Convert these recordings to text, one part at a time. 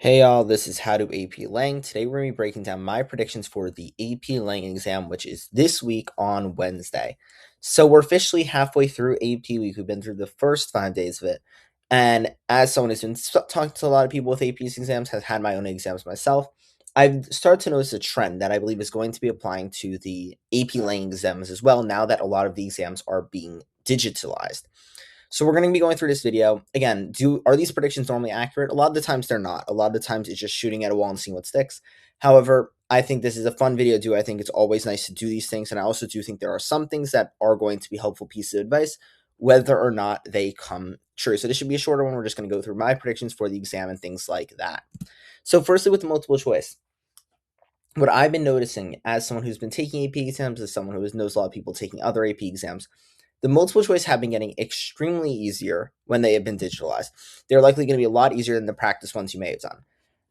Hey y'all, this is How to AP Lang. Today we're going to be breaking down my predictions for the AP Lang exam, which is this week on Wednesday. So we're officially halfway through AP week. We've been through the first 5 days of it. And as someone who's been talking to a lot of people with AP's exams, has had my own exams myself, I've started to notice a trend that I believe is going to be applying to the AP Lang exams as well, now that a lot of the exams are being digitalized. So we're going to be going through this video. Again, are these predictions normally accurate? A lot of the times they're not. A lot of the times it's just shooting at a wall and seeing what sticks. However, I think this is a fun video to do. I think it's always nice to do these things. And I also do think there are some things that are going to be helpful pieces of advice, whether or not they come true. So this should be a shorter one. We're just going to go through my predictions for the exam and things like that. So firstly, with the multiple choice, what I've been noticing as someone who's been taking AP exams, as someone who knows a lot of people taking other AP exams, the multiple choice have been getting extremely easier when they have been digitalized. They're likely going to be a lot easier than the practice ones you may have done.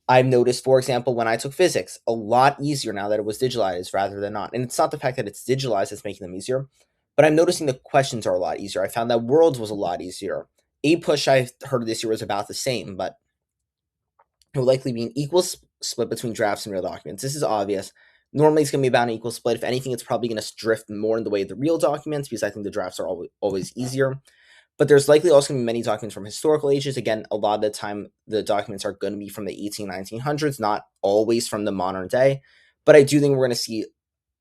I've noticed, for example, when I took physics, a lot easier now that it was digitalized rather than not. And it's not the fact that it's digitalized that's making them easier, but I'm noticing the questions are a lot easier. I found that worlds was a lot easier. A push I heard this year was about the same, but it will likely be an equal split between drafts and real documents. This is obvious. Normally, it's going to be about an equal split. If anything, it's probably going to drift more in the way of the real documents because I think the drafts are always easier. But there's likely also going to be many documents from historical ages. Again, a lot of the time, the documents are going to be from the 1900s, not always from the modern day. But I do think we're going to see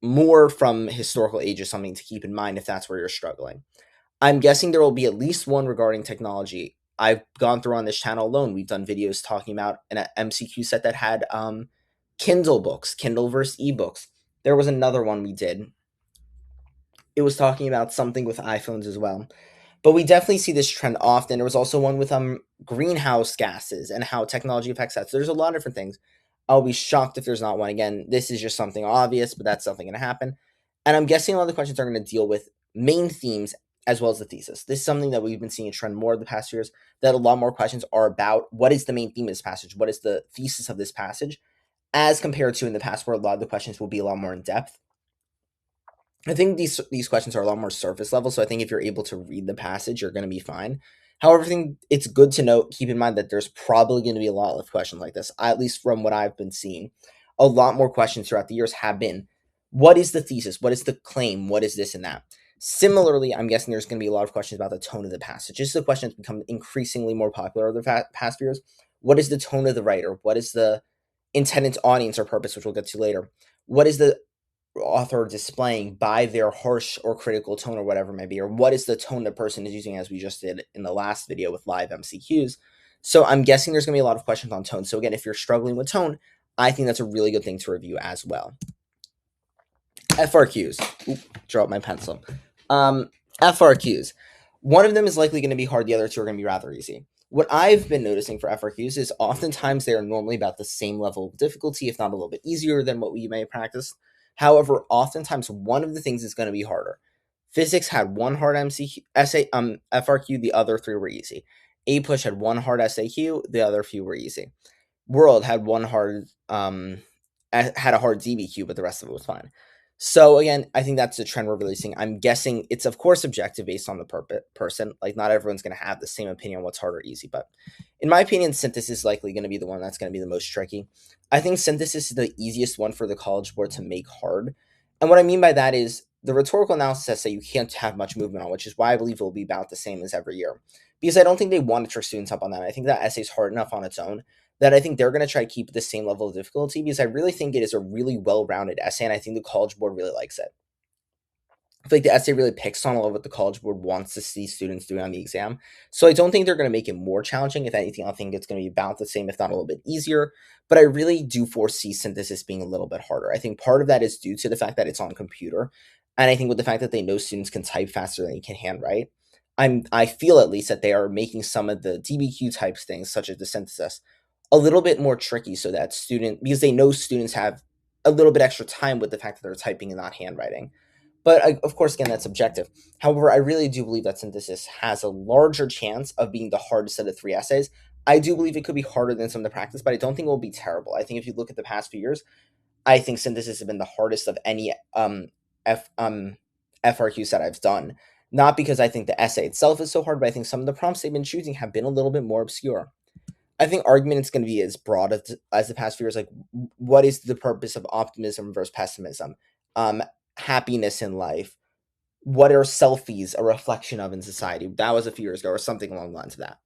more from historical ages, something to keep in mind if that's where you're struggling. I'm guessing there will be at least one regarding technology. I've gone through on this channel alone. We've done videos talking about an MCQ set that had Kindle books, Kindle versus ebooks. There was another one we did. It was talking about something with iPhones as well. But we definitely see this trend often. There was also one with greenhouse gases and how technology affects that. So there's a lot of different things. I'll be shocked if there's not one. Again, this is just something obvious, but that's something going to happen. And I'm guessing a lot of the questions are going to deal with main themes as well as the thesis. This is something that we've been seeing a trend more of the past years, that a lot more questions are about what is the main theme of this passage? What is the thesis of this passage? As compared to in the past where a lot of the questions will be a lot more in depth. I think these questions are a lot more surface level, so I think if you're able to read the passage, you're going to be fine. However, I think it's good to note, keep in mind that there's probably going to be a lot of questions like this, at least from what I've been seeing. A lot more questions throughout the years have been, what is the thesis? What is the claim? What is this and that? Similarly, I'm guessing there's going to be a lot of questions about the tone of the passage. This is a question that's become increasingly more popular over the past years. What is the tone of the writer? What is the intended audience or purpose, which we'll get to later? What is the author displaying by their harsh or critical tone or whatever it may be, or what is the tone the person is using, as we just did in the last video with live MCQs. So I'm guessing there's going to be a lot of questions on tone. So again, if you're struggling with tone, I think that's a really good thing to review as well. FRQs. Oop, draw up my pencil. FRQs. One of them is likely going to be hard. The other two are going to be rather easy. What I've been noticing for FRQs is oftentimes they are normally about the same level of difficulty, if not a little bit easier than what we may have practiced. However, oftentimes one of the things is going to be harder. Physics had one hard FRQ, the other three were easy. APUSH had one hard SAQ, the other few were easy. World had one hard had a hard DBQ, but the rest of it was fine. So again, I think that's the trend we're really seeing. I'm guessing it's of course subjective based on the person. Like not everyone's going to have the same opinion on what's hard or easy, but in my opinion, synthesis is likely going to be the one that's going to be the most tricky. I think synthesis is the easiest one for the College Board to make hard. And what I mean by that is the rhetorical analysis says that you can't have much movement on, which is why I believe it will be about the same as every year. Because I don't think they want to trick students up on that. I think that essay is hard enough on its own that I think they're going to try to keep the same level of difficulty because I really think it is a really well-rounded essay, and I think the College Board really likes it. I feel like the essay really picks on a lot of what the College Board wants to see students doing on the exam. So I don't think they're going to make it more challenging. If anything, I think it's going to be about the same, if not a little bit easier. But I really do foresee synthesis being a little bit harder. I think part of that is due to the fact that it's on computer. And I think with the fact that they know students can type faster than they can handwrite, I feel at least that they are making some of the DBQ type things, such as the synthesis, a little bit more tricky so that because they know students have a little bit extra time with the fact that they're typing and not handwriting. But of course, again, that's subjective. However, I really do believe that synthesis has a larger chance of being the hardest of the three essays. I do believe it could be harder than some of the practice, but I don't think it will be terrible. I think if you look at the past few years, I think synthesis has been the hardest of any FRQs that I've done. Not because I think the essay itself is so hard, but I think some of the prompts they've been choosing have been a little bit more obscure. I think argument is going to be as broad as the past few years. Like, what is the purpose of optimism versus pessimism? Um, Happiness in life. What are selfies a reflection of in society? That was a few years ago, or something along the lines of that.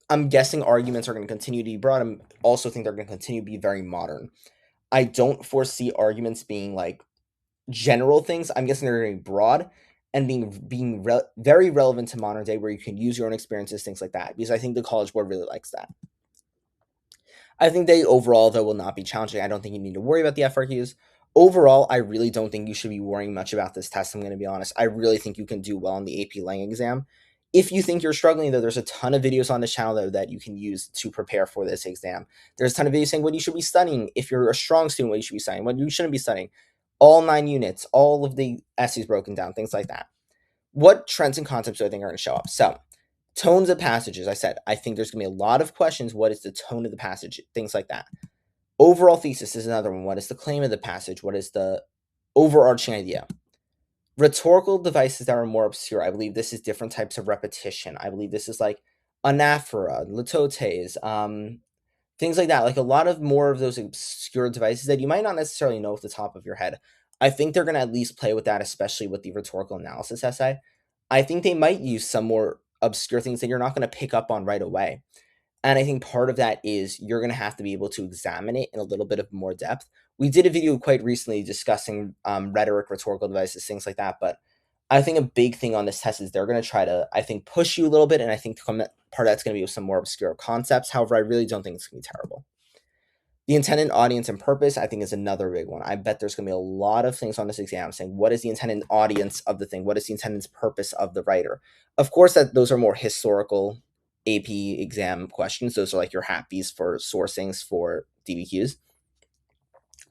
I'm guessing arguments are going to continue to be broad. I also think they're going to continue to be very modern. I don't foresee arguments being like general things. I'm guessing they're going to be broad and being very relevant to modern day, where you can use your own experiences, things like that. Because I think the College Board really likes that. I think they overall, though, will not be challenging. I don't think you need to worry about the FRQs. Overall, I really don't think you should be worrying much about this test. I'm going to be honest. I really think you can do well on the AP Lang exam. If you think you're struggling, though, there's a ton of videos on this channel, though, that you can use to prepare for this exam. There's a ton of videos saying what you should be studying. If you're a strong student, what you should be studying, what you shouldn't be studying. All 9 units, all of the essays broken down, things like that. What trends and concepts do I think are going to show up? So, tones of passages. I said, I think there's going to be a lot of questions. What is the tone of the passage? Things like that. Overall thesis is another one. What is the claim of the passage? What is the overarching idea? Rhetorical devices that are more obscure. I believe this is different types of repetition. I believe this is like anaphora, litotes, things like that. Like a lot of more of those obscure devices that you might not necessarily know off the top of your head. I think they're going to at least play with that, especially with the rhetorical analysis essay. I think they might use some more obscure things that you're not going to pick up on right away. And I think part of that is you're going to have to be able to examine it in a little bit of more depth. We did a video quite recently discussing rhetoric, rhetorical devices, things like that. But I think a big thing on this test is they're going to try to, I think, push you a little bit. And I think part of that's going to be with some more obscure concepts. However, I really don't think it's going to be terrible. The intended audience and purpose, I think, is another big one. I bet there's going to be a lot of things on this exam saying, what is the intended audience of the thing? What is the intended purpose of the writer? Of course, that those are more historical AP exam questions. Those are like your happies for sourcings for DBQs.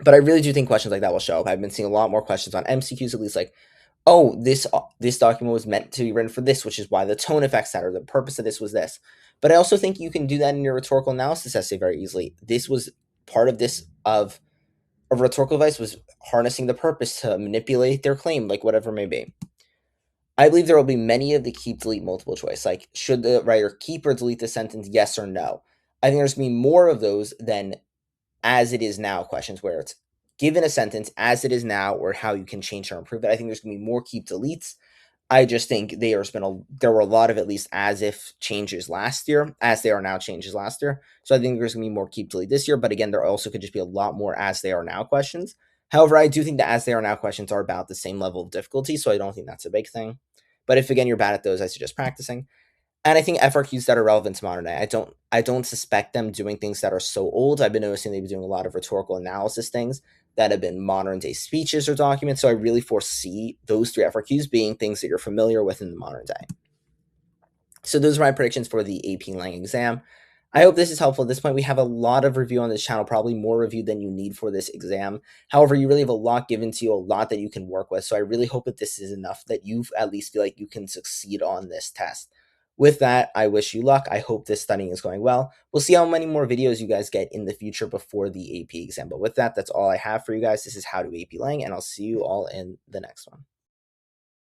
But I really do think questions like that will show up. I've been seeing a lot more questions on MCQs, at least like, oh, this document was meant to be written for this, which is why the tone affects that, or the purpose of this was this. But I also think you can do that in your rhetorical analysis essay very easily. This was part of this of a rhetorical device was harnessing the purpose to manipulate their claim, like whatever it may be. I believe there will be many of the keep, delete, multiple choice. Like, should the writer keep or delete the sentence, yes or no? I think there's going to be more of those than as it is now questions where it's given a sentence as it is now or how you can change or improve it. I think there's going to be more keep, deletes. I just think there were a lot of at least as if changes last year, as they are now changes last year. So I think there's going to be more keep, delete this year. But again, there also could just be a lot more as they are now questions. However, I do think the as they are now questions are about the same level of difficulty. So I don't think that's a big thing. But if again you're bad at those, I suggest practicing. And I think FRQs that are relevant to modern day. I don't suspect them doing things that are so old. I've been noticing they've been doing a lot of rhetorical analysis things that have been modern day speeches or documents. So I really foresee those 3 FRQs being things that you're familiar with in the modern day. So those are my predictions for the AP Lang exam. I hope this is helpful. At this point, we have a lot of review on this channel, probably more review than you need for this exam. However, you really have a lot given to you, a lot that you can work with. So I really hope that this is enough that you at least feel like you can succeed on this test. With that, I wish you luck. I hope this studying is going well. We'll see how many more videos you guys get in the future before the AP exam. But with that, that's all I have for you guys. This is How to AP Lang, and I'll see you all in the next one.